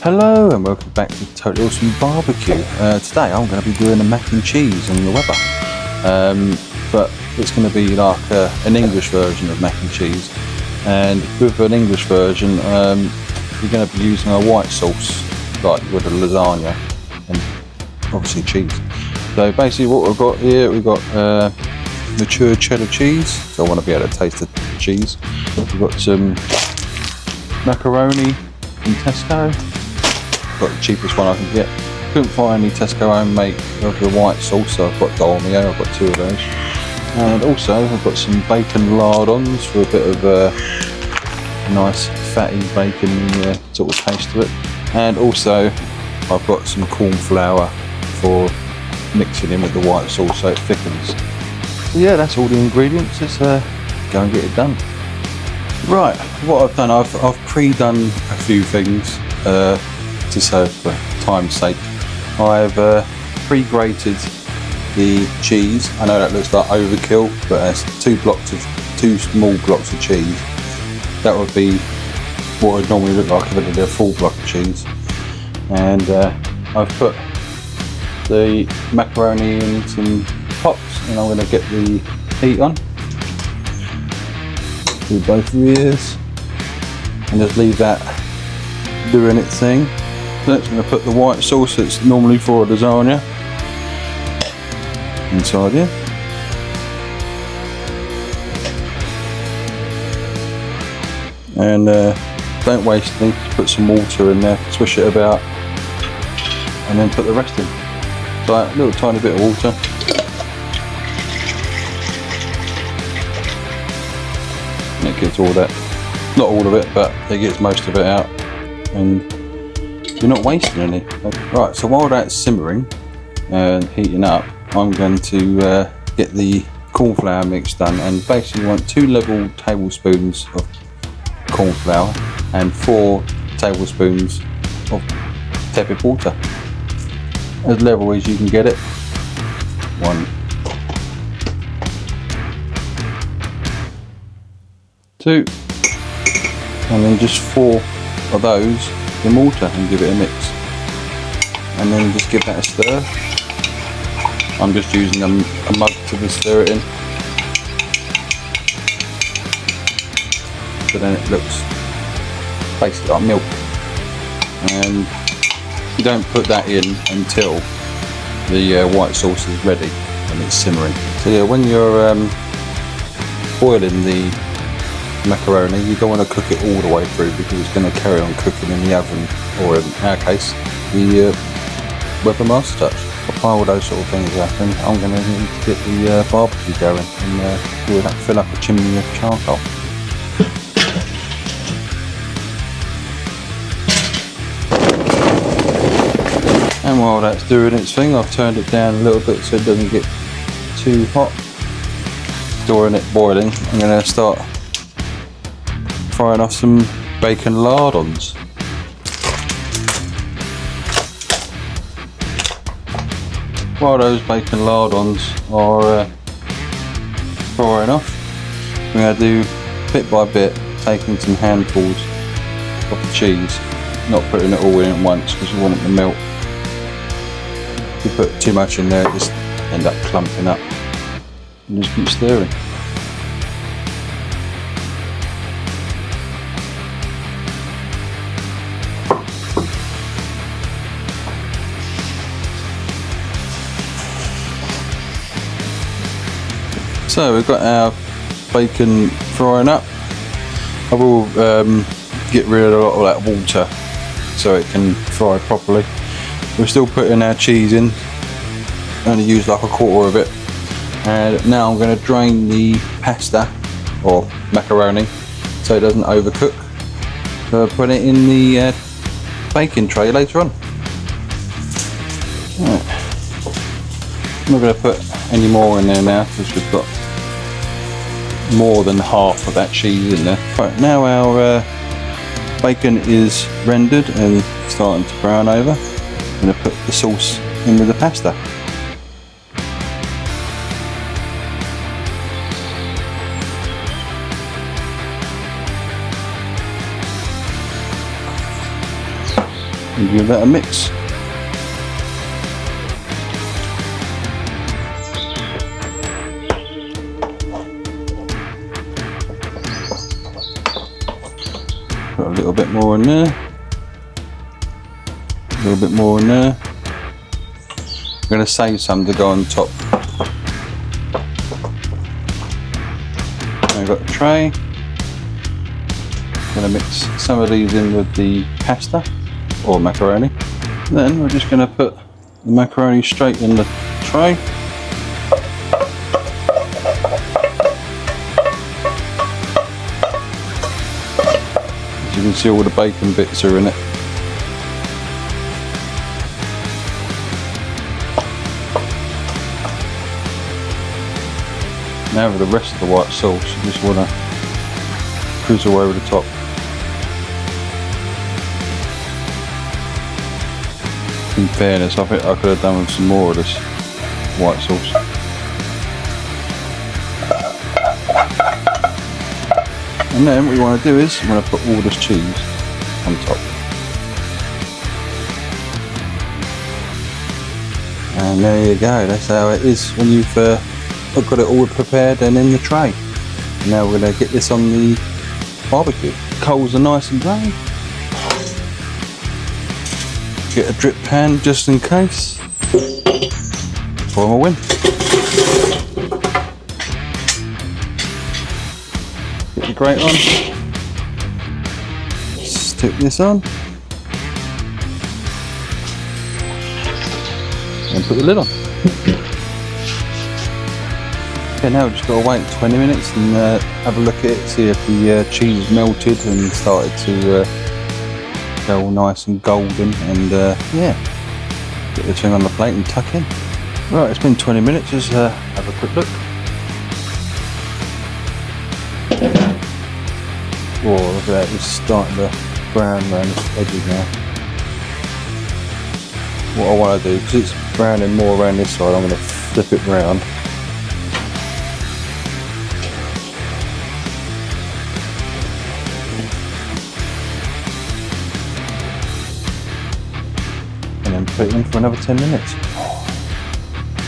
Hello and welcome back to Totally Awesome BBQ. Today I'm going to be doing a mac and cheese on the Weber, but it's going to be like an English version of mac and cheese. And with an English version, you're going to be using a white sauce like with a lasagna and obviously cheese. So basically what we've got here, we've got mature cheddar cheese, so I want to be able to taste the cheese. We've got some macaroni from Tesco. Got the cheapest one I can get. Couldn't find any Tesco homemade of the white sauce, so I've got Dolmio, I've got two of those. And also I've got some bacon lardons for a bit of nice fatty bacon sort of taste to it. And also I've got some cornflour for mixing in with the white sauce so it thickens. So yeah, that's all the ingredients. Let's go and get it done. Right, what I've done, I've pre-done a few things. Just so for time's sake, I've pre-grated the cheese. I know that looks like overkill, but it's two small blocks of cheese. That would be what it would normally look like if I did a full block of cheese. And I've put the macaroni in some pots, and I'm going to get the heat on. Do both ears, and just leave that doing its thing. Next, I'm going to put the white sauce that's normally for a lasagna inside here. And don't waste any, just put some water in there, swish it about, and then put the rest in. So a little tiny bit of water. And it gets all that, not all of it, but it gets most of it out. And you're not wasting any. Right, so while that's simmering and heating up, I'm going to get the cornflour mix done, and basically you want 2 level tablespoons of cornflour and 4 tablespoons of tepid water. As level as you can get it. 1, 2, and then just 4 of those in water and give it a mix, and then just give that a stir. I'm just using a mug to stir it in, so then it looks basically like milk. And you don't put that in until the white sauce is ready and it's simmering. So yeah, when you're boiling the macaroni, you don't want to cook it all the way through because it's going to carry on cooking in the oven, or in our case the Weber Master Touch. While those sort of things happen, I'm going to need to get the barbecue going and fill up a chimney of charcoal. And while that's doing its thing, I've turned it down a little bit so it doesn't get too hot. During it boiling, I'm going to start frying off some bacon lardons. While those bacon lardons are frying off, I'm going to do bit by bit, taking some handfuls of the cheese, not putting it all in at once because you want it to melt. If you put too much in there, it just end up clumping up. And just keep stirring. So we've got our bacon frying up. I will get rid of a lot of that water so it can fry properly. We're still putting our cheese in, only use like a quarter of it. And now I'm going to drain the pasta or macaroni so it doesn't overcook. So I'll put it in the baking tray later on. Right. I'm not going to put any more in there now because we've got more than half of that cheese in there. Right, now our bacon is rendered and starting to brown over. I'm going to put the sauce in with the pasta. and give that a mix. Put a little bit more in there. A little bit more in there. I'm going to save some to go on top. I've got the tray. I'm going to mix some of these in with the pasta or macaroni. Then we're just going to put the macaroni straight in the tray. As you can see, all the bacon bits are in it. Now for the rest of the white sauce, you just want to drizzle over the top. In fairness, I think I could have done with some more of this white sauce. And then what you want to do is, you want to put all this cheese on top. And there you go, that's how it is when you've I've got it all prepared and in the tray. Now we're going to get this on the barbecue. Coals are nice and brown. Get a drip pan just in case. For a win. Get the grate on. Stick this on. And put the lid on. Okay, now we've just got to wait 20 minutes and have a look at it, see if the cheese is melted and started to go all nice and golden, and yeah, get the thing on the plate and tuck in. Right, it's been 20 minutes, just have a quick look. Whoa, look at that, it's starting to brown around the edges now. What I want to do, because it's browning more around this side, I'm going to flip it round. Put it in for another 10 minutes. Oh,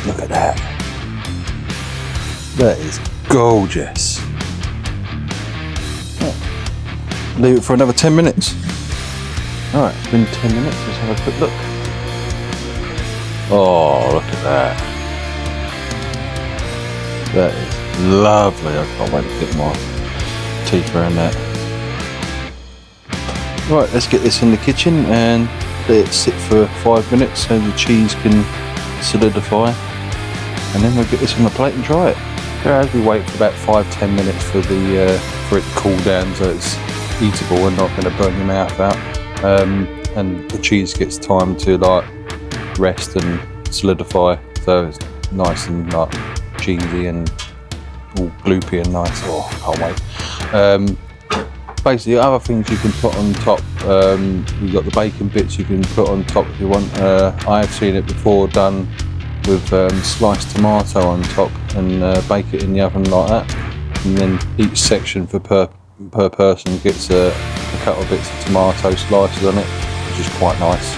look at that. That is gorgeous. Oh, leave it for another 10 minutes. Alright, it's been 10 minutes. Let's have a quick look. Oh, look at that. That is lovely. I can't wait to get my teeth around that. Right, let's get this in the kitchen and let it sit for 5 minutes so the cheese can solidify, and then we'll get this on the plate and try it. As we wait for about 5-10 minutes for the for it to cool down so it's eatable and not going to burn your mouth out, and the cheese gets time to like rest and solidify, so it's nice and like cheesy and all gloopy and nice. Oh, can't wait. Basically, other things you can put on top, you've got the bacon bits you can put on top if you want. I have seen it before done with sliced tomato on top, and bake it in the oven like that, and then each section for per person gets a couple of bits of tomato slices on it, which is quite nice.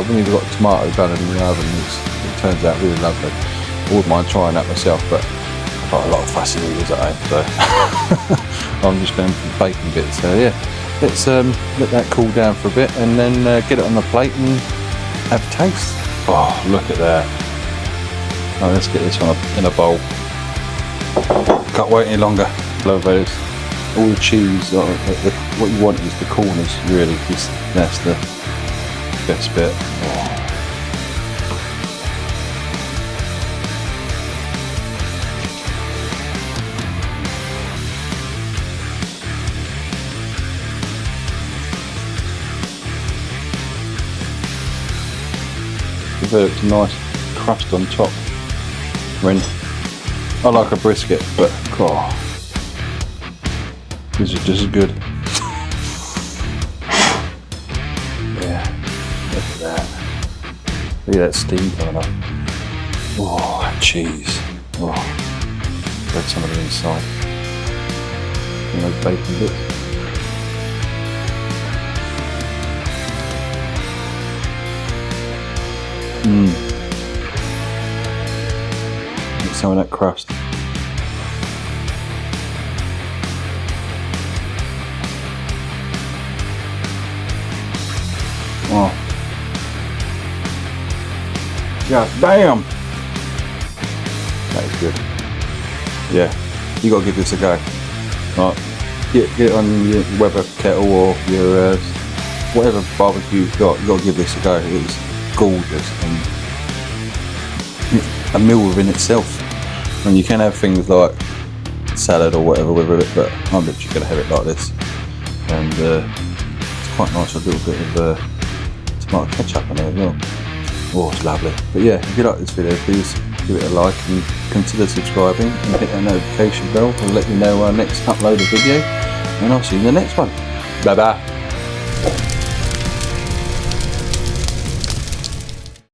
When you've got tomato done in the oven, it turns out really lovely. I wouldn't mind trying that myself, but I've got a lot of fussy eaters at home, so I'm just going for the bacon bits. So yeah, let's let that cool down for a bit and then get it on the plate and have a taste. Oh, look at that. Oh, let's get this in a bowl. Can't wait any longer. Love those. All the cheese, what you want is the corners, really, because that's the best bit. Oh. It's a nice crust on top. I like a brisket, but oh, this is just as good. Yeah, look at that. Look at that steam coming up. Oh, that cheese. Oh, got some of the inside. And those bacon bits. Get some of that crust. Oh. God damn! That is good. Yeah, you gotta give this a go. Right, get it on your Weber Kettle or your whatever barbecue you've got. You gotta give this a go. It's gorgeous and a meal within itself. And you can have things like salad or whatever with it, but I'm literally gonna have it like this. And it's quite nice. A little bit of tomato ketchup on it as well. Oh, it's lovely. But yeah, if you like this video, please give it a like and consider subscribing and hit that notification bell to let you know our next uploaded video. And I'll see you in the next one. Bye bye.